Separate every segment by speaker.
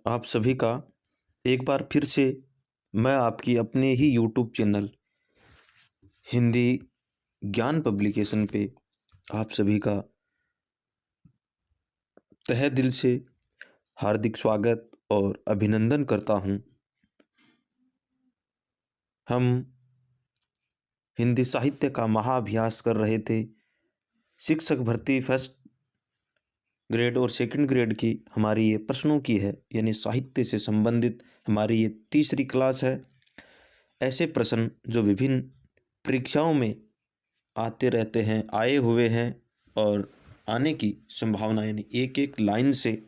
Speaker 1: आप सभी का एक बार फिर से मैं आपकी अपने ही यूट्यूब चैनल हिंदी ज्ञान पब्लिकेशन पे आप सभी का तहे दिल से हार्दिक स्वागत और अभिनंदन करता हूँ। हम हिंदी साहित्य का महाअभ्यास कर रहे थे। शिक्षक भर्ती फर्स्ट ग्रेड और सेकंड ग्रेड की हमारी ये प्रश्नों की है, यानी साहित्य से संबंधित हमारी ये तीसरी क्लास है। ऐसे प्रश्न जो विभिन्न परीक्षाओं में आते रहते हैं, आए हुए हैं और आने की संभावना, यानी एक एक लाइन से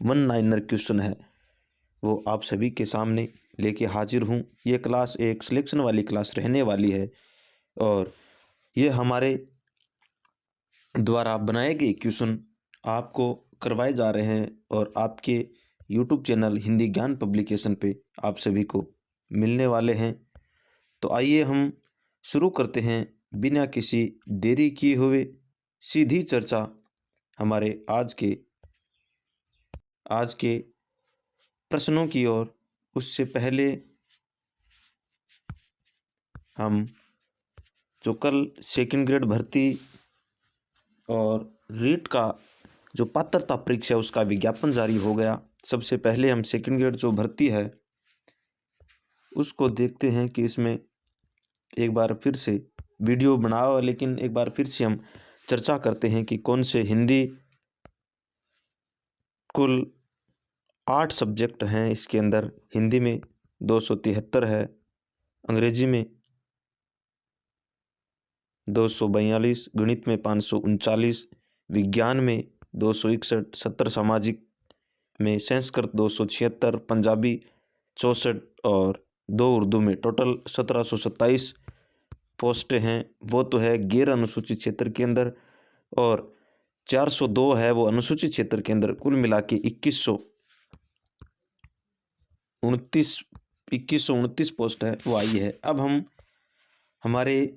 Speaker 1: वन लाइनर क्वेश्चन है, वो आप सभी के सामने लेके हाजिर हूँ। ये क्लास एक सिलेक्शन वाली क्लास रहने वाली है और ये हमारे द्वारा बनाए गए क्वेश्चन आपको करवाए जा रहे हैं और आपके यूट्यूब चैनल हिंदी ज्ञान पब्लिकेशन पे आप सभी को मिलने वाले हैं। तो आइए हम शुरू करते हैं बिना किसी देरी किए हुए सीधी चर्चा हमारे आज के प्रश्नों की ओर। उससे पहले हम जो कल सेकंड ग्रेड भर्ती और रीट का जो पात्रता परीक्षा उसका विज्ञापन जारी हो गया। सबसे पहले हम सेकंड ग्रेड जो भर्ती है उसको देखते हैं कि इसमें एक बार फिर से वीडियो बनाओ, लेकिन एक बार फिर से हम चर्चा करते हैं कि कौन से हिंदी कुल 8 सब्जेक्ट हैं इसके अंदर। हिंदी में 273 है, अंग्रेजी में 242, गणित में 539, विज्ञान में 261, 70 सामाजिक में, संस्कृत 276, पंजाबी 64 और 2 उर्दू में। टोटल 1727 पोस्टें हैं। वो तो है गैर अनुसूचित क्षेत्र के अंदर और 402 है वो अनुसूचित क्षेत्र के अंदर। कुल मिला के 2129 पोस्ट है वो आई है। अब हम हमारे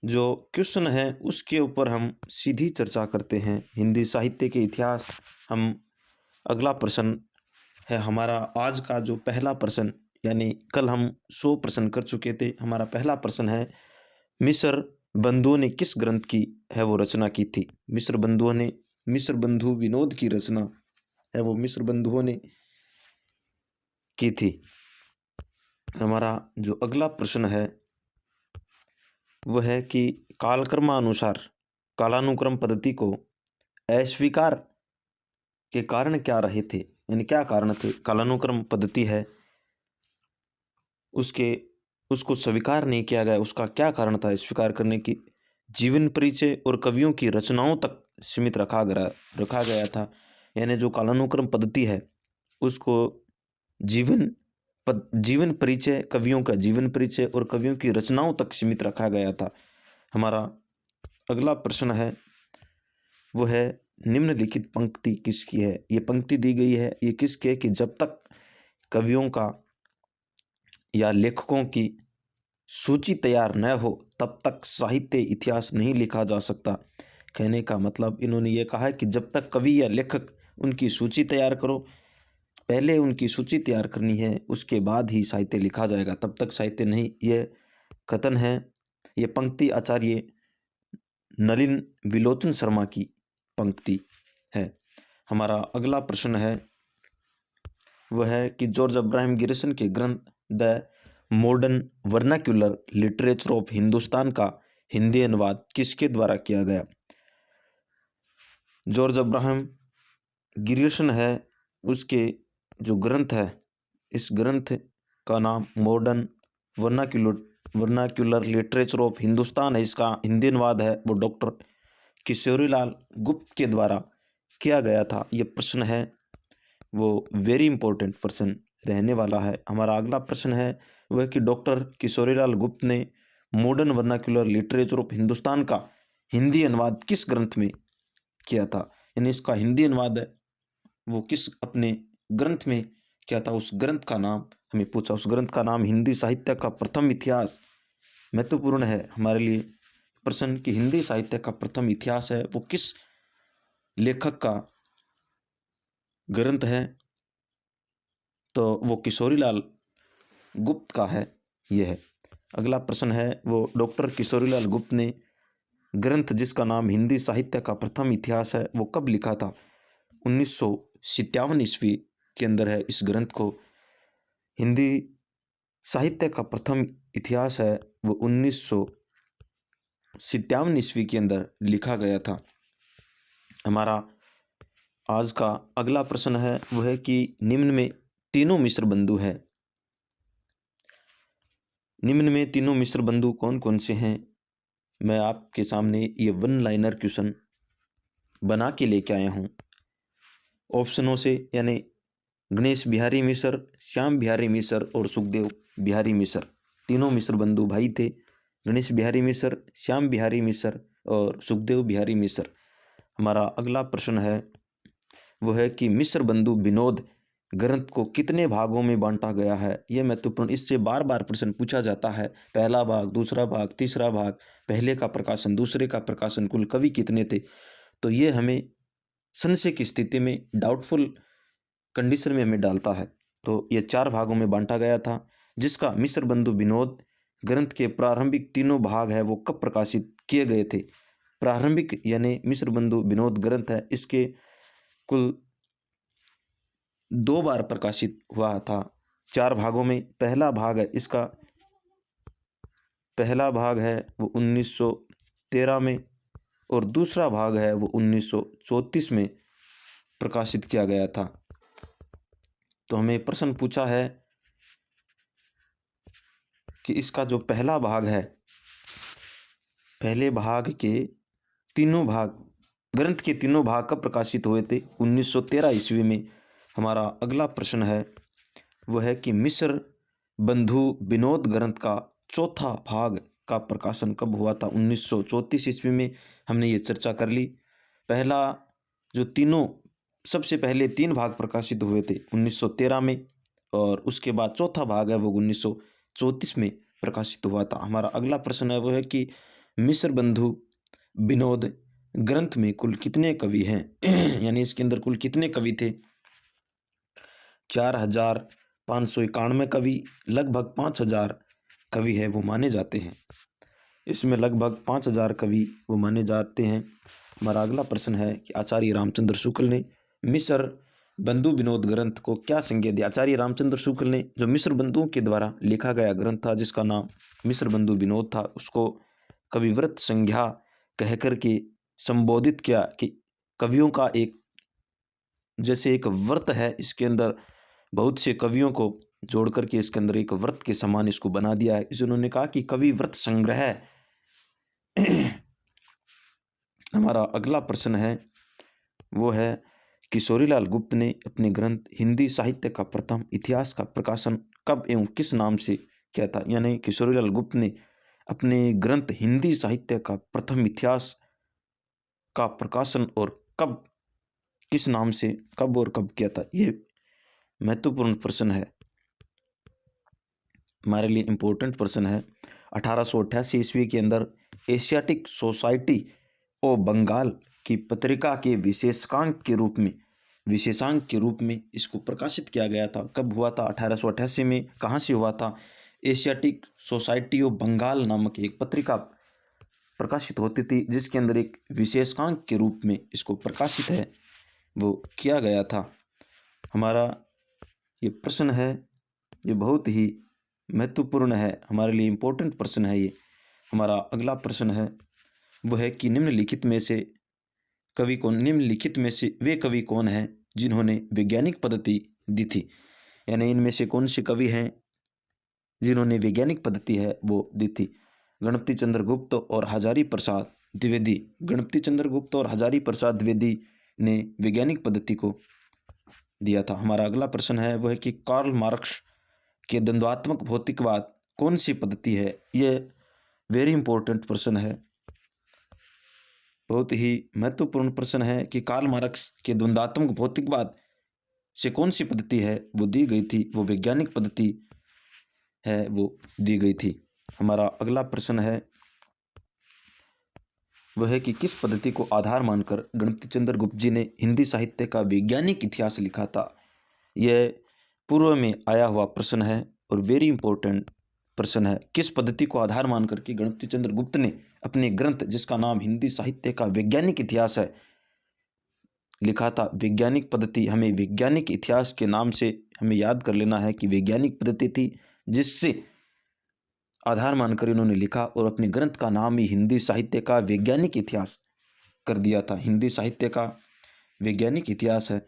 Speaker 1: जो क्वेश्चन है उसके ऊपर हम सीधी चर्चा करते हैं। हिंदी साहित्य के इतिहास हम अगला प्रश्न है हमारा आज का जो पहला प्रश्न, यानी कल हम 100 प्रश्न कर चुके थे। हमारा पहला प्रश्न है मिस्र बंधुओं ने किस ग्रंथ की है वो रचना की थी। मिस्र बंधु विनोद की रचना है वो मिस्र बंधुओं ने की थी। हमारा जो अगला प्रश्न है वह है कि कालक्रमानुसार कालानुक्रम पद्धति को अस्वीकार के कारण क्या रहे थे, यानी क्या कारण थे। कालानुक्रम पद्धति है उसको स्वीकार नहीं किया गया, उसका क्या कारण था स्वीकार करने की। जीवन परिचय और कवियों की रचनाओं तक सीमित रखा गया था, यानी जो कालानुक्रम पद्धति है उसको जीवन परिचय, कवियों का जीवन परिचय और कवियों की रचनाओं तक सीमित रखा गया था। हमारा अगला प्रश्न है वो है निम्नलिखित पंक्ति किसकी है। ये पंक्ति दी गई है, ये किसकी है कि जब तक कवियों का या लेखकों की सूची तैयार न हो तब तक साहित्य इतिहास नहीं लिखा जा सकता। कहने का मतलब इन्होंने ये कहा है कि जब तक कवि या लेखक उनकी सूची तैयार करो, पहले उनकी सूची तैयार करनी है, उसके बाद ही साहित्य लिखा जाएगा, तब तक साहित्य नहीं। ये कथन है, ये पंक्ति आचार्य नलिन विलोचन शर्मा की पंक्ति है। हमारा अगला प्रश्न है वह है कि जॉर्ज अब्राहम गिरिसन के ग्रंथ the modern vernacular literature of Hindustan का हिंदी अनुवाद किसके द्वारा किया गया। जॉर्ज अब्राहम गिरिसन है, उसके जो ग्रंथ है, इस ग्रंथ का नाम modern vernacular literature of Hindustan है। इसका हिंदी अनुवाद है वो डॉक्टर किशोरीलाल गुप्त के द्वारा किया गया था। ये प्रश्न है वो वेरी इंपॉर्टेंट प्रश्न रहने वाला है। हमारा अगला प्रश्न है वह कि डॉक्टर किशोरीलाल गुप्त ने modern vernacular literature of Hindustan का हिंदी अनुवाद किस ग्रंथ में किया था, यानी इसका हिंदी अनुवाद है वो किस अपने ग्रंथ में क्या था। उस ग्रंथ का नाम हमें पूछा। उस ग्रंथ का नाम हिंदी साहित्य का प्रथम इतिहास। महत्वपूर्ण है हमारे लिए प्रश्न कि हिंदी साहित्य का प्रथम इतिहास है वो किस लेखक का ग्रंथ है। तो वो किशोरीलाल गुप्त का है। यह है। अगला प्रश्न है, वो डॉक्टर किशोरीलाल गुप्त ने ग्रंथ जिसका नाम हिंदी साहित्य का प्रथम इतिहास है वो कब लिखा था? 1957 ईस्वी के अंदर है। इस ग्रंथ को हिंदी साहित्य का प्रथम इतिहास है वो 1957 ईस्वी के अंदर लिखा गया था। हमारा आज का अगला प्रश्न है वो है कि निम्न में तीनों मिश्र बंधु है। निम्न में तीनों मिश्र बंधु कौन कौन से हैं? मैं आपके सामने ये वन लाइनर क्वेश्चन बना के लेके आया हूँ ऑप्शनों से, यानी गणेश बिहारी मिश्र, श्याम बिहारी मिश्र और सुखदेव बिहारी मिश्र। तीनों मिश्र बंधु भाई थे, गणेश बिहारी मिश्र, श्याम बिहारी मिश्र और सुखदेव बिहारी मिश्र। हमारा अगला प्रश्न है वो है कि मिश्र बंधु विनोद ग्रंथ को कितने भागों में बांटा गया है? यह महत्वपूर्ण, इससे बार बार प्रश्न पूछा जाता है। पहला भाग, दूसरा भाग, तीसरा भाग, पहले का प्रकाशन, दूसरे का प्रकाशन, कुल कवि कितने थे? तो ये हमें संशय की स्थिति में, डाउटफुल कंडीशन में हमें डालता है। तो ये 4 भागों में बांटा गया था, जिसका मिश्र बंधु विनोद ग्रंथ के प्रारंभिक तीनों भाग है वो कब प्रकाशित किए गए थे? प्रारंभिक यानी मिश्र बंधु विनोद ग्रंथ है, इसके कुल 2 बार प्रकाशित हुआ था 4 भागों में। पहला भाग है इसका, पहला भाग है वो 1913 में और दूसरा भाग है वो 1934 में प्रकाशित किया गया था। तो हमें प्रश्न पूछा है कि इसका जो पहला भाग है, पहले भाग के तीनों भाग, ग्रंथ के तीनों भाग कब प्रकाशित हुए थे? 1913 ईस्वी में। हमारा अगला प्रश्न है वो है कि मिश्र बंधु विनोद ग्रंथ का चौथा भाग का प्रकाशन कब हुआ था? 1934 ईस्वी में। हमने ये चर्चा कर ली। पहला जो तीनों, सबसे पहले 3 भाग प्रकाशित हुए थे 1913 में, और उसके बाद चौथा भाग है वो 1934 में प्रकाशित हुआ था। हमारा अगला प्रश्न है वो है कि मिश्र बंधु विनोद ग्रंथ में कुल कितने कवि हैं? यानी इसके अंदर कुल कितने कवि थे? 4591 कवि, लगभग 5000 कवि है वो माने जाते हैं। इसमें लगभग 5000 कवि वो माने जाते हैं। हमारा अगला प्रश्न है कि आचार्य रामचंद्र शुक्ल ने मिश्र बंधु विनोद ग्रंथ को क्या संज्ञा दी? आचार्य रामचंद्र शुक्ल ने जो मिश्र बंधुओं के द्वारा लिखा गया ग्रंथ था जिसका नाम मिश्र बंधु विनोद था, उसको कविव्रत संज्ञा कह कर के संबोधित किया कि कवियों का एक, जैसे एक व्रत है, इसके अंदर बहुत से कवियों को जोड़ करके इसके अंदर एक व्रत के समान इसको बना दिया है। इसे उन्होंने कहा कि कवि व्रत संग्रह। हमारा अगला प्रश्न है वो है किशोरीलाल गुप्त ने अपने ग्रंथ हिंदी साहित्य का प्रथम इतिहास का प्रकाशन कब एवं किस नाम से किया था? यानी किशोरीलाल गुप्त ने अपने ग्रंथ हिंदी साहित्य का प्रथम इतिहास का प्रकाशन और कब, किस नाम से, कब और कब किया था? ये महत्वपूर्ण प्रश्न है, हमारे लिए इम्पोर्टेंट प्रश्न है। 1888 ईस्वी के अंदर एशियाटिक सोसाइटी ऑफ बंगाल की पत्रिका के विशेषांक के रूप में इसको प्रकाशित किया गया था। कब हुआ था? 1888 में। कहाँ से हुआ था? एशियाटिक सोसाइटी ऑफ बंगाल नामक एक पत्रिका प्रकाशित होती थी जिसके अंदर एक विशेषांक के रूप में इसको प्रकाशित है वो किया गया था। हमारा ये प्रश्न है, ये बहुत ही महत्वपूर्ण है, हमारे लिए इम्पोर्टेंट प्रश्न है ये। हमारा अगला प्रश्न है वो है कि निम्नलिखित में से वे कवि कौन हैं जिन्होंने वैज्ञानिक पद्धति दी थी? यानी इनमें से कौन से कवि हैं जिन्होंने वैज्ञानिक पद्धति है वो दी थी? गणपति चंद्र गुप्त और हजारी प्रसाद द्विवेदी। गणपति चंद्र गुप्त और हजारी प्रसाद द्विवेदी ने वैज्ञानिक पद्धति को दिया था। हमारा अगला प्रश्न है वो है कि कार्ल मार्क्स के द्वंद्वात्मक भौतिकवाद कौन सी पद्धति है? ये वेरी इंपॉर्टेंट प्रश्न है, बहुत ही महत्वपूर्ण प्रश्न है कि कार्ल मार्क्स के द्वंद्वात्मक भौतिकवाद से कौन सी पद्धति है वो दी गई थी, वो वैज्ञानिक पद्धति है वो दी गई थी। हमारा अगला प्रश्न है वह है कि किस पद्धति को आधार मानकर गणपति चंद्र गुप्त जी ने हिंदी साहित्य का वैज्ञानिक इतिहास लिखा था? यह पूर्व में आया हुआ प्रश्न है और वेरी इंपॉर्टेंट प्रश्न है। किस पद्धति को आधार मान करके गणपति चंद्र गुप्त ने अपने ग्रंथ, जिसका नाम हिंदी साहित्य का वैज्ञानिक इतिहास है, लिखा था? वैज्ञानिक पद्धति, हमें वैज्ञानिक इतिहास के नाम से हमें याद कर लेना है कि वैज्ञानिक पद्धति थी जिससे आधार मानकर इन्होंने लिखा और अपने ग्रंथ का नाम ही हिंदी साहित्य का वैज्ञानिक इतिहास कर दिया था। हिंदी साहित्य का वैज्ञानिक इतिहास है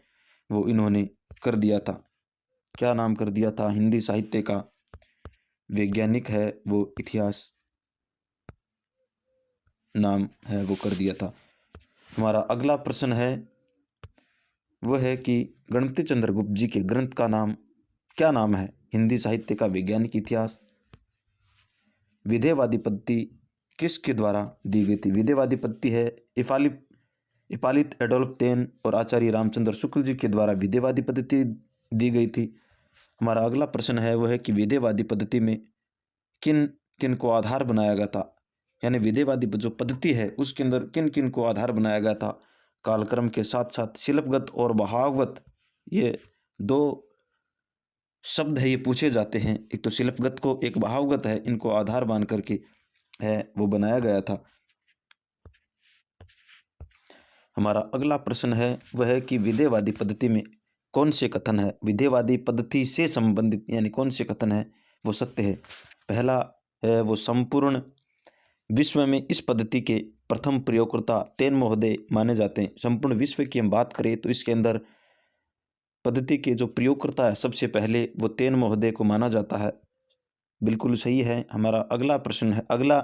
Speaker 1: वो इन्होंने कर दिया था। क्या नाम कर दिया था? हिंदी साहित्य का वैज्ञानिक है वो इतिहास नाम है वो कर दिया था। हमारा अगला प्रश्न है वह है कि गणपति चंद्र गुप्त जी के ग्रंथ का नाम क्या नाम है? हिंदी साहित्य का वैज्ञानिक इतिहास। विधेयवादी पद्धति किसके द्वारा दी गई थी? विधेयवादी पद्धति है इपालित एडोल्फ तेन और आचार्य रामचंद्र शुक्ल जी के द्वारा विधेयवादी पद्धति दी गई थी। हमारा अगला प्रश्न है वह है कि विधेयवादी पद्धति में किन किन को आधार बनाया गया था? यानी विधेयवादी जो पद्धति है उसके अंदर किन किन को आधार बनाया गया था? कालक्रम के साथ साथ शिल्पगत और भावगत, ये दो शब्द है ये पूछे जाते हैं। एक तो शिल्पगत को, एक भावगत है, इनको आधार मान करके है वो बनाया गया था। हमारा अगला प्रश्न है वह है कि विधेयवादी पद्धति में कौन से कथन है विधेयवादी पद्धति से संबंधित, यानी कौन से कथन है वो सत्य है? पहला है वो संपूर्ण विश्व में इस पद्धति के प्रथम प्रयोगकर्ता तेन महोदय माने जाते हैं। संपूर्ण विश्व की हम बात करें तो इसके अंदर पद्धति के जो प्रयोगकर्ता है सबसे पहले वो तेन महोदय को माना जाता है। बिल्कुल सही है। हमारा अगला प्रश्न है, अगला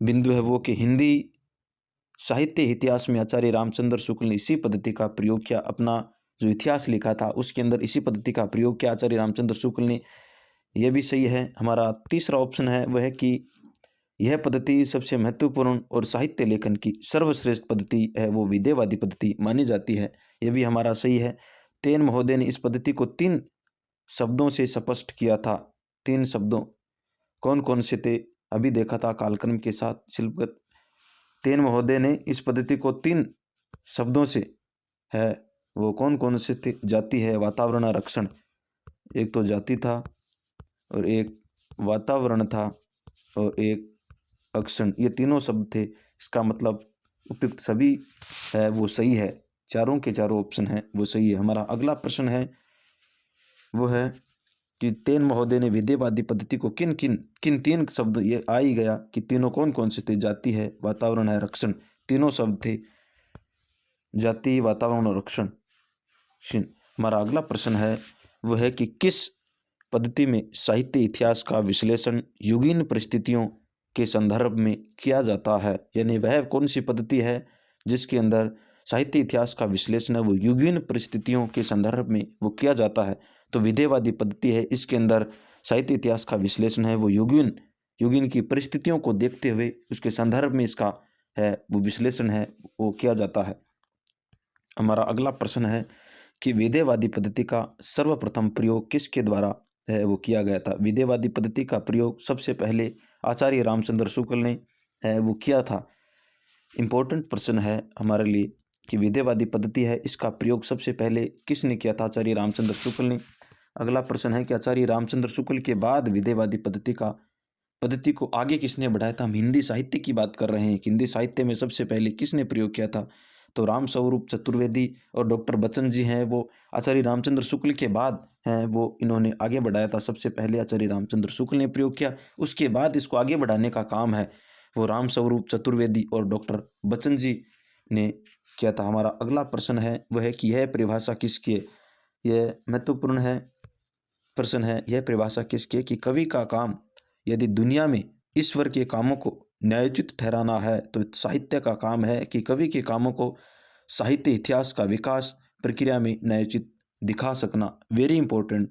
Speaker 1: बिंदु है वो कि हिंदी साहित्य इतिहास में आचार्य रामचंद्र शुक्ल ने इसी पद्धति का प्रयोग किया। अपना जो इतिहास लिखा था उसके अंदर इसी पद्धति का प्रयोग किया आचार्य रामचंद्र शुक्ल ने, यह भी सही है। हमारा तीसरा ऑप्शन है वह है कि यह पद्धति सबसे महत्वपूर्ण और साहित्य लेखन की सर्वश्रेष्ठ पद्धति है वो विधेयवादी पद्धति मानी जाती है, यह भी हमारा सही है। तेन महोदय ने इस पद्धति को 3 शब्दों से स्पष्ट किया था। 3 शब्दों कौन कौन से थे? अभी देखा था कालक्रम के साथ शिल्पगत। तेन महोदय ने इस पद्धति को 3 शब्दों से है वो कौन कौन से थे? जाति है, वातावरण, रक्षण। एक तो जाति था और एक वातावरण था और एक अक्षण, ये तीनों शब्द थे। इसका मतलब उपयुक्त सभी है वो सही है, चारों के चारों ऑप्शन हैं वो सही है। हमारा अगला प्रश्न है वो है कि तेन महोदय ने विधेयवादी पद्धति को किन 3 शब्द, ये आ ही गया कि तीनों कौन कौन से थे? जाति है, वातावरण है, रक्षण, तीनों शब्द थे, जाति, वातावरण और रक्षण। हमारा अगला प्रश्न है वह है कि किस पद्धति में साहित्य इतिहास का विश्लेषण युगीन परिस्थितियों के संदर्भ में किया जाता है? यानी वह कौन सी पद्धति है जिसके अंदर साहित्य इतिहास का विश्लेषण है वो युगीन परिस्थितियों के संदर्भ में वो किया जाता है? तो विधेयवादी पद्धति है, इसके अंदर साहित्य इतिहास का विश्लेषण है वो युगीन की परिस्थितियों को देखते हुए उसके संदर्भ में इसका है वो विश्लेषण है वो किया जाता है। हमारा अगला प्रश्न है कि विधेयवादी पद्धति का सर्वप्रथम प्रयोग किसके द्वारा है वो किया गया था? विधेयवादी पद्धति का प्रयोग सबसे पहले आचार्य रामचंद्र शुक्ल ने है वो किया था। इम्पोर्टेंट प्रश्न है हमारे लिए कि विधेयवादी पद्धति है इसका प्रयोग सबसे पहले किसने किया था? आचार्य रामचंद्र शुक्ल ने। अगला प्रश्न है कि आचार्य रामचंद्र शुक्ल के बाद विधेयवादी पद्धति को आगे किसने बढ़ाया था? हम हिंदी साहित्य की बात कर रहे हैं। हिंदी साहित्य में सबसे पहले किसने प्रयोग किया था? तो राम स्वरूप चतुर्वेदी और डॉक्टर बच्चन जी हैं वो आचार्य रामचंद्र शुक्ल के बाद हैं वो इन्होंने आगे बढ़ाया था। सबसे पहले आचार्य रामचंद्र शुक्ल ने प्रयोग किया, उसके बाद इसको आगे बढ़ाने का काम है वो राम स्वरूप चतुर्वेदी और डॉक्टर बच्चन जी ने किया था। हमारा अगला प्रश्न है वह है कि यह परिभाषा किसकी है? यह महत्वपूर्ण है प्रश्न है। यह परिभाषा किसकी है कि कवि का काम यदि दुनिया में ईश्वर के कामों को न्यायोचित ठहराना है तो साहित्य का काम है कि कवि के कामों को साहित्य इतिहास का विकास प्रक्रिया में न्यायोचित दिखा सकना। वेरी इंपॉर्टेंट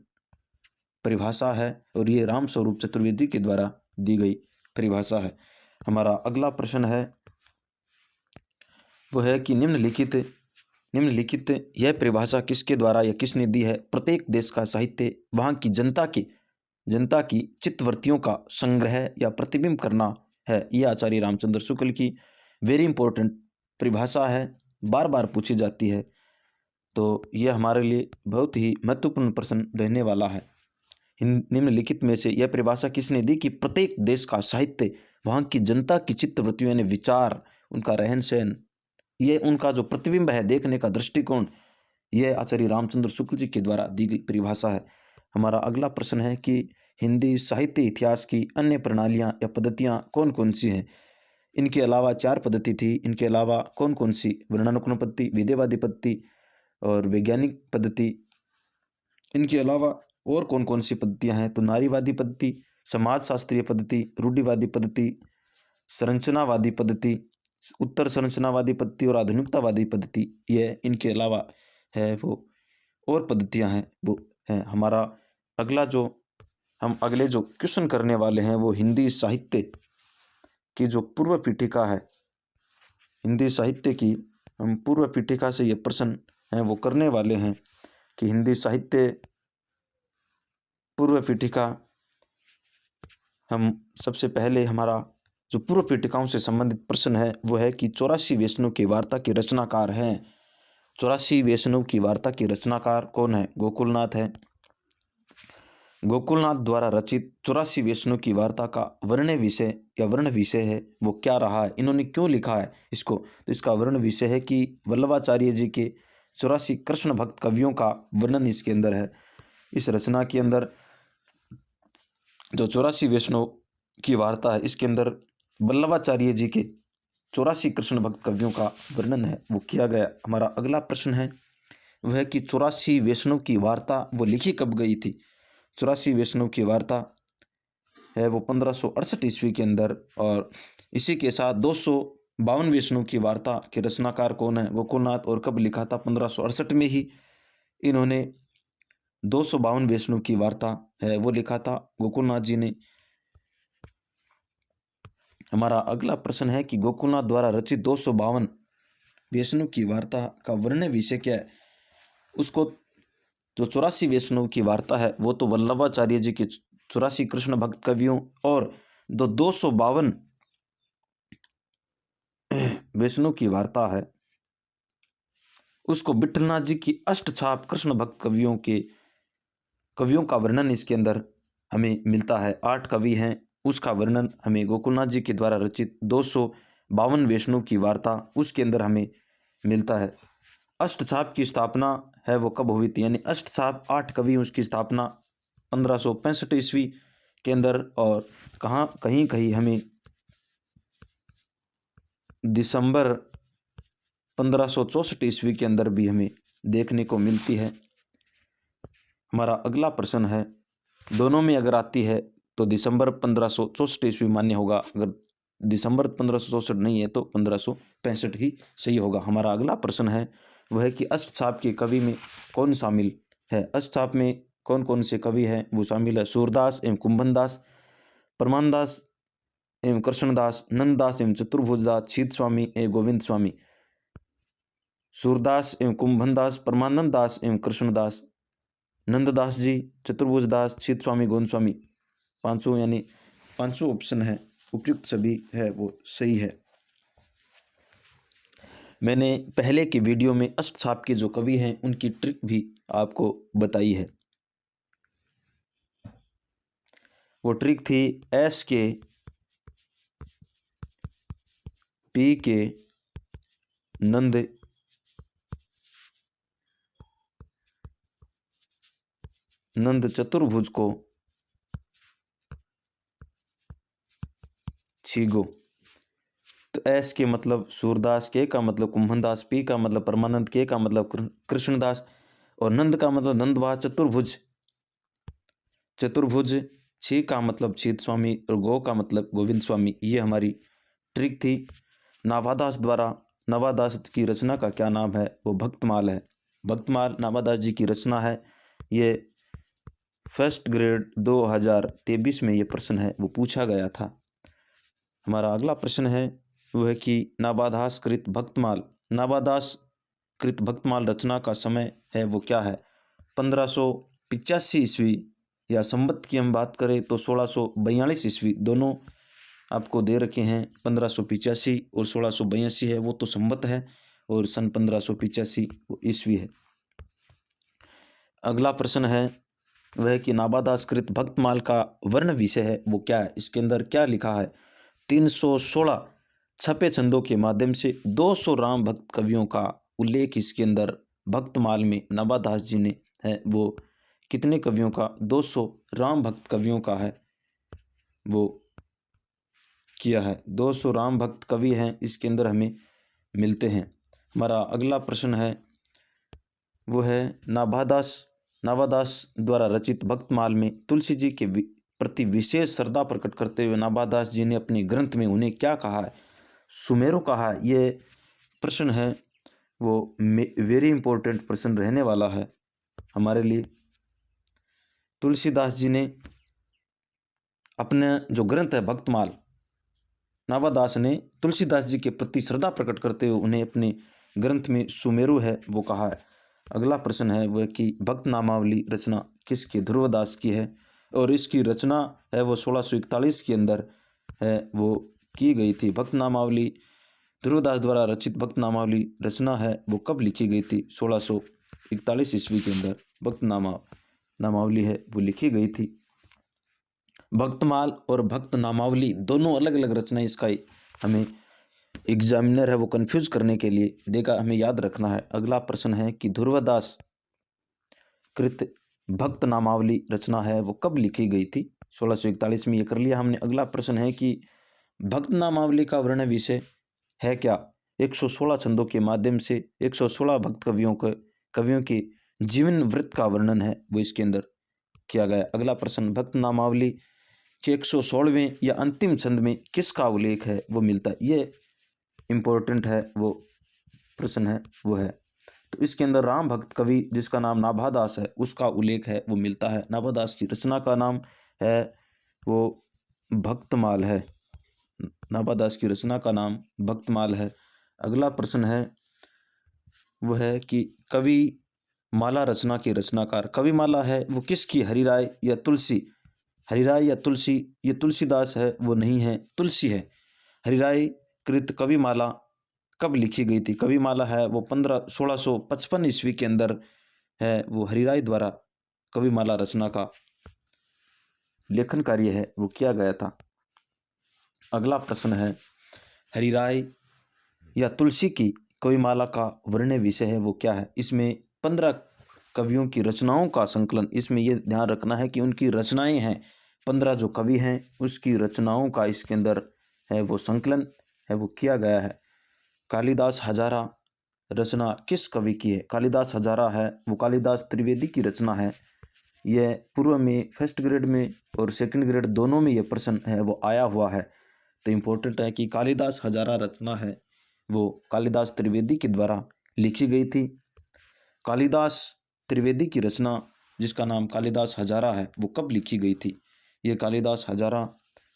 Speaker 1: परिभाषा है और ये राम स्वरूप चतुर्वेदी के द्वारा दी गई परिभाषा है। हमारा अगला प्रश्न है वो है कि निम्नलिखित यह परिभाषा किसके द्वारा या किसने दी है? प्रत्येक देश का साहित्य वहाँ की जनता की चित्तवृत्तियों का संग्रह या प्रतिबिंब करना है। यह आचार्य रामचंद्र शुक्ल की वेरी इंपॉर्टेंट परिभाषा है, बार बार पूछी जाती है। तो ये हमारे लिए बहुत ही महत्वपूर्ण प्रश्न रहने वाला है। निम्नलिखित में से यह परिभाषा किसने दी कि प्रत्येक देश का साहित्य वहाँ की जनता की चित्तवृत्तियों यानी विचार, उनका रहन सहन, ये उनका जो प्रतिबिंब है, देखने का दृष्टिकोण, यह आचार्य रामचंद्र शुक्ल जी के द्वारा दी गई परिभाषा है। हमारा अगला प्रश्न है कि हिंदी साहित्य इतिहास की अन्य प्रणालियाँ या पद्धतियाँ कौन कौन सी हैं। इनके अलावा 4 पद्धति थी। इनके अलावा कौन कौन सी? वर्णनानुक्रम पद्धति, विधेयवादी पद्धति और वैज्ञानिक पद्धति। इनके अलावा और कौन कौन सी पद्धतियाँ हैं? तो नारीवादी पद्धति, समाजशास्त्रीय पद्धति, रूढ़िवादी पद्धति, संरचनावादी पद्धति, उत्तर संरचनावादी पद्धति और आधुनिकतावादी पद्धति। ये इनके अलावा है वो और पद्धतियाँ हैं वो हैं। हमारा अगले जो क्वेश्चन करने वाले हैं वो हिंदी साहित्य की जो पूर्व पीठिका है, हिंदी साहित्य की हम पूर्व पीठिका से ये प्रश्न हैं वो करने वाले हैं कि हिंदी साहित्य पूर्व पीठिका, हम सबसे पहले हमारा जो पूर्व पीठिकाओं से संबंधित प्रश्न है वो है कि 84 वैष्णव की वार्ता के रचनाकार हैं। 84 वैष्णव की वार्ता के रचनाकार कौन है? गोकुलनाथ है। गोकुलनाथ द्वारा रचित 84 वैष्णव की वार्ता का वर्ण विषय है वो क्या रहा है? इन्होंने क्यों लिखा है इसको? तो इसका वर्ण विषय है कि वल्लभाचार्य जी के 84 कृष्ण भक्त कवियों का वर्णन इसके अंदर है। इस रचना के अंदर जो 84 वैष्णव की वार्ता है इसके अंदर वल्लभाचार्य जी के 84 कृष्ण भक्त कवियों का वर्णन है वो किया गया। हमारा अगला प्रश्न है वह है कि 84 वैष्णव की वार्ता वो लिखी कब गई थी? 84 वैष्णव की वार्ता है वो 1568 ईस्वी के अंदर, और इसी के साथ 252 वैष्णव की वार्ता के रचनाकार कौन है? गोकुलनाथ। और कब लिखा था? 1568 में ही इन्होंने 252 वैष्णव की वार्ता है वो लिखा था गोकुलनाथ जी ने। हमारा अगला प्रश्न है कि गोकुलनाथ द्वारा रचित 252 वैष्णव की वार्ता का वर्ण विषय क्या है? उसको जो 84 वैष्णव की वार्ता है वो तो वल्लभाचार्य जी के 84 कृष्ण भक्त कवियों और 252 वैष्णव की वार्ता है उसको विठलनाथ जी की अष्टछाप कृष्ण भक्त कवियों का वर्णन इसके अंदर हमें मिलता है। 8 कवि हैं, उसका वर्णन हमें गोकुलनाथ जी के द्वारा रचित 252 वैष्णव की वार्ता उसके अंदर हमें मिलता है। अष्टछाप की स्थापना है वो कब हुई थी? यानी अष्टछाप 8 कवि उसकी स्थापना 1565 ईस्वी के अंदर, और कहीं हमें दिसंबर 1564 ईस्वी के अंदर भी हमें देखने को मिलती है। हमारा अगला प्रश्न है, दोनों में अगर आती है तो दिसंबर 1564 ईस्वी मान्य होगा, अगर दिसंबर 1564 नहीं है तो 1565 ही सही होगा। हमारा अगला प्रश्न है वह है कि अष्टछाप के कवि में कौन शामिल है? अष्टछाप में कौन कौन से कवि हैं वो शामिल है? सूरदास एवं कुंभनदास, परमानदास एवं कृष्णदास, नंददास एवं चतुर्भुजदास, शीत स्वामी एवं गोविंद स्वामी। सूरदास एवं कुंभनदास, परमानंद दास एवं कृष्णदास, नंददास जी, चतुर्भुजदास, शीत स्वामी, गोविंद स्वामी। पांचों ऑप्शन है उपयुक्त सभी है वो सही है। मैंने पहले की वीडियो में अष्टछाप के जो कवि हैं उनकी ट्रिक भी आपको बताई है। वो ट्रिक थी एस के पी के नंद चतुर्भुज को छीगो। तो एस के मतलब सूरदास, के का मतलब कुंभनदास, पी का मतलब परमानंद, के का मतलब कृष्णदास और नंद का मतलब नंदवा। चतुर्भुज छी का मतलब शीत स्वामी और गो का मतलब गोविंद स्वामी। ये हमारी ट्रिक थी। नावादास की रचना का क्या नाम है? वो भक्तमाल है। भक्तमाल नावादास जी की रचना है। ये फर्स्ट ग्रेड 2023 में ये प्रश्न है वो पूछा गया था। हमारा अगला प्रश्न है वो है कि नावादास कृत भक्तमाल रचना का समय है वो क्या है? 1585 ईस्वी, या संवत की हम बात करें तो 1642 ईस्वी। दोनों आपको दे रखे हैं, 1585 और 1682 है वो तो संवत है, और सन 1585 वो ईस्वी है। अगला प्रश्न है वह कि नाभादास कृत भक्तमाल का वर्ण विषय है वो क्या है, इसके अंदर क्या लिखा है। 316 छपे छंदों के माध्यम से 200 राम भक्त कवियों का उल्लेख इसके अंदर भक्तमाल में नाभादास जी ने है वो कितने कवियों का, 200 राम भक्त कवियों का है वो किया है। 200 राम भक्त कवि हैं इसके अंदर हमें मिलते हैं। हमारा अगला प्रश्न है वो है नाभादास द्वारा रचित भक्तमाल में तुलसी जी के प्रति विशेष श्रद्धा प्रकट करते हुए नाभादास जी ने अपने ग्रंथ में उन्हें क्या कहा है, सुमेरु कहा है। ये प्रश्न है वो वेरी इंपॉर्टेंट प्रश्न रहने वाला है हमारे लिए। तुलसीदास जी ने अपने जो ग्रंथ है भक्तमाल, नाभादास ने तुलसीदास जी के प्रति श्रद्धा प्रकट करते हुए उन्हें अपने ग्रंथ में सुमेरु है वो कहा है। अगला प्रश्न है वह कि भक्त नामावली रचना किसकी, ध्रुवदास की है और इसकी रचना है वो 1641 के अंदर है वो की गई थी। भक्त नामावली ध्रुवदास द्वारा रचित भक्त नामावली रचना है वो कब लिखी गई थी, 1641 ईस्वी के अंदर भक्त नामावली है वो लिखी गई थी। भक्तमाल और भक्त नामावली दोनों अलग अलग रचनाएं, इसका हमें एग्जामिनर है वो कंफ्यूज करने के लिए देगा, हमें याद रखना है। अगला प्रश्न है कि ध्रुवदास कृत भक्त नामावली रचना है वो कब लिखी गई थी, 1641 में, ये कर लिया हमने। अगला प्रश्न है कि भक्त नामावली का वर्ण विषय है क्या, 116 छंदों के माध्यम से 116 भक्त कवियों के जीवन वृत्त का वर्णन है वो इसके अंदर किया गया। अगला प्रश्न, भक्त नामावली के 116वें या अंतिम छंद में किसका उल्लेख है वो मिलता है, ये इम्पोर्टेंट है वो प्रश्न है वो है। तो इसके अंदर राम भक्त कवि जिसका नाम नाभादास है उसका उल्लेख है वो मिलता है। नाभादास की रचना का नाम है वो भक्तमाल है, नाभादास की रचना का नाम भक्तमाल है। अगला प्रश्न है वो है कि कवि माला रचना के रचनाकार, कवि माला है वो किसकी, हरिराय या तुलसी, हरिराय या तुलसी, ये तुलसीदास है वो नहीं है, तुलसी है। हरिराय कृत कविमाला कब लिखी गई थी, कविमाला है वो 1655 ईस्वी के अंदर है वो हरिराय द्वारा कविमाला रचना का लेखन कार्य है वो किया गया था। अगला प्रश्न है हरिराय या तुलसी की कविमाला का वर्ण विषय है वो क्या है, इसमें 15 कवियों की रचनाओं का संकलन, इसमें ये ध्यान रखना है कि उनकी रचनाएं हैं, 15 जो कवि हैं उसकी रचनाओं का इसके अंदर है वो संकलन है वो किया गया है। कालिदास हजारा रचना किस कवि की है, कालिदास हजारा है वो कालिदास त्रिवेदी की रचना है। यह पूर्व में फर्स्ट ग्रेड में और सेकंड ग्रेड दोनों में यह प्रश्न है वो आया हुआ है, तो इम्पोर्टेंट है कि कालिदास हजारा रचना है वो कालिदास त्रिवेदी के द्वारा लिखी गई थी। कालिदास त्रिवेदी की रचना जिसका नाम कालिदास हजारा है वो कब लिखी गई थी, ये कालिदास हजारा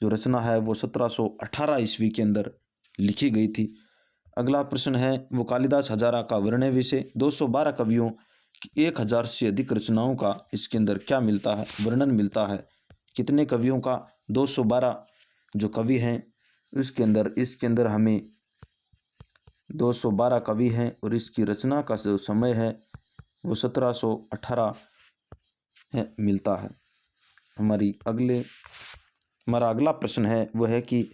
Speaker 1: जो रचना है वो 1718 ईस्वी के अंदर लिखी गई थी। अगला प्रश्न है वो कालिदास हजारा का वर्ण विषय, 212 कवियों की 1000 से अधिक रचनाओं का इसके अंदर क्या मिलता है, वर्णन मिलता है। कितने कवियों का, 212 जो कवि हैं इसके अंदर हमें 212 कवि हैं और इसकी रचना का जो समय है वो 1718 है मिलता है। हमारा अगला प्रश्न है वह है कि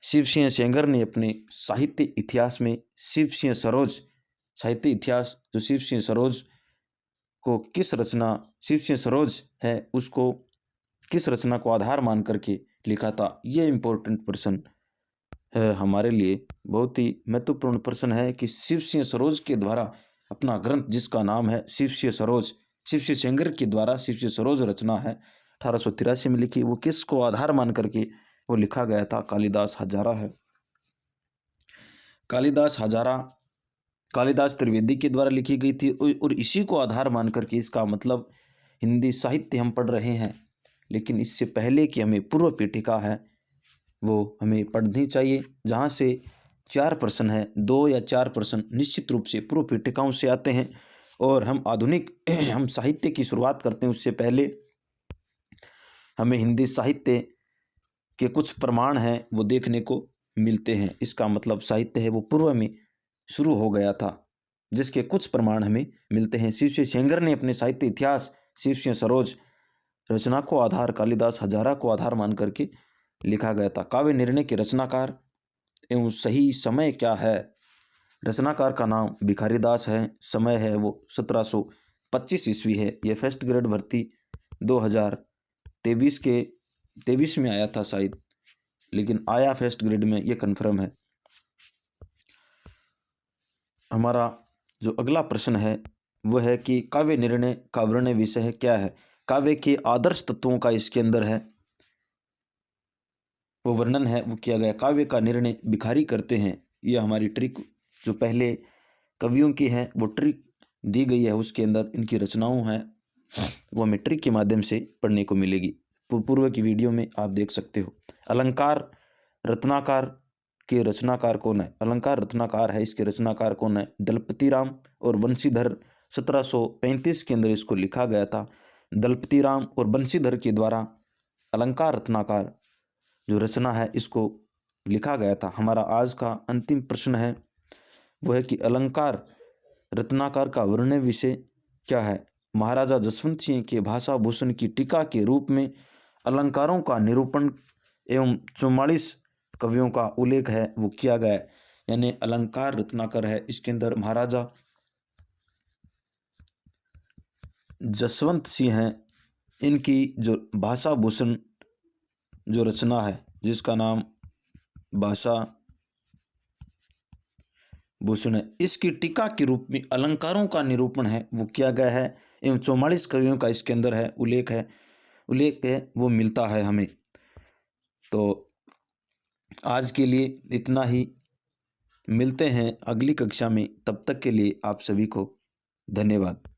Speaker 1: शिव सिंह सेंगर ने अपने साहित्य इतिहास में शिव सिंह सरोज साहित्य इतिहास जो शिव सिंह सरोज को शिव सिंह सरोज है उसको किस रचना को आधार मान करके लिखा था, ये इम्पोर्टेंट प्रश्न है हमारे लिए, बहुत ही महत्वपूर्ण प्रश्न है कि शिव सिंह सरोज के द्वारा अपना ग्रंथ जिसका नाम है शिव सिंह सेंगर के द्वारा शिव सिंह सरोज रचना है 1883 में लिखी, वो किसको आधार मान करके वो लिखा गया था, कालिदास हजारा है। कालिदास हजारा कालिदास त्रिवेदी के द्वारा लिखी गई थी और इसी को आधार मान करके, इसका मतलब हिंदी साहित्य हम पढ़ रहे हैं, लेकिन इससे पहले कि हमें पूर्व पीठिका है वो हमें पढ़नी चाहिए, जहाँ से 4 प्रश्न हैं, 2 या 4 प्रश्न निश्चित रूप से पूर्व पीठिकाओं से आते हैं और हम आधुनिक हम साहित्य की शुरुआत करते हैं उससे पहले हमें हिंदी साहित्य के कुछ प्रमाण हैं वो देखने को मिलते हैं। इसका मतलब साहित्य है वो पूर्व में शुरू हो गया था, जिसके कुछ प्रमाण हमें मिलते हैं। शिवसिंह सेंगर ने अपने साहित्य इतिहास शिवसिंह सरोज रचना को आधार कालिदास हजारा को आधार मान करके लिखा गया था। काव्य निर्णय के रचनाकार एवं सही समय क्या है? रचनाकार का नाम भिखारीदास है। समय है वो 1725 ईस्वी है। यह फर्स्ट ग्रेड भर्ती 2023 में आया था शायद, लेकिन आया फर्स्ट ग्रेड में, ये कन्फर्म है। हमारा जो अगला प्रश्न है वो है कि काव्य निर्णय का वर्णन विषय क्या है? काव्य के आदर्श तत्वों का इसके अंदर है वो वर्णन है, वो किया गया। काव्य का निर्णय भिखारी करते हैं। ये हमारी ट्रिक जो पहले कवियों की है वो ट्रिक दी गई है, उसके अंदर इनकी रचनाओं हैं वो हमें ट्रिक के माध्यम से पढ़ने को मिलेगी। पूर्व की वीडियो में आप देख सकते हो। अलंकार रत्नाकार के रचनाकार कौन है? अलंकार रत्नाकार है, इसके रचनाकार कौन है? दलपति राम और बंशीधर। 1735 के अंदर इसको लिखा गया था। दलपति राम और बंशीधर के द्वारा अलंकार रत्नाकार जो रचना है इसको लिखा गया था। हमारा आज का अंतिम प्रश्न है वो है कि अलंकार रत्नाकार का वर्णन विषय क्या है? महाराजा जसवंत सिंह के भाषा भूषण की टीका के रूप में अलंकारों का निरूपण एवं 44 कवियों का उल्लेख है वो किया गया है। यानी अलंकार रत्नाकर है, इसके अंदर महाराजा जसवंत सिंह हैं, इनकी जो भाषा भूषण जो रचना है जिसका नाम भाषा भूषण है, इसकी टीका के रूप में अलंकारों का निरूपण है वो किया गया है एवं 44 कवियों का इसके अंदर है उल्लेख है वो मिलता है हमें। तो आज के लिए इतना ही, मिलते हैं अगली कक्षा में। तब तक के लिए आप सभी को धन्यवाद।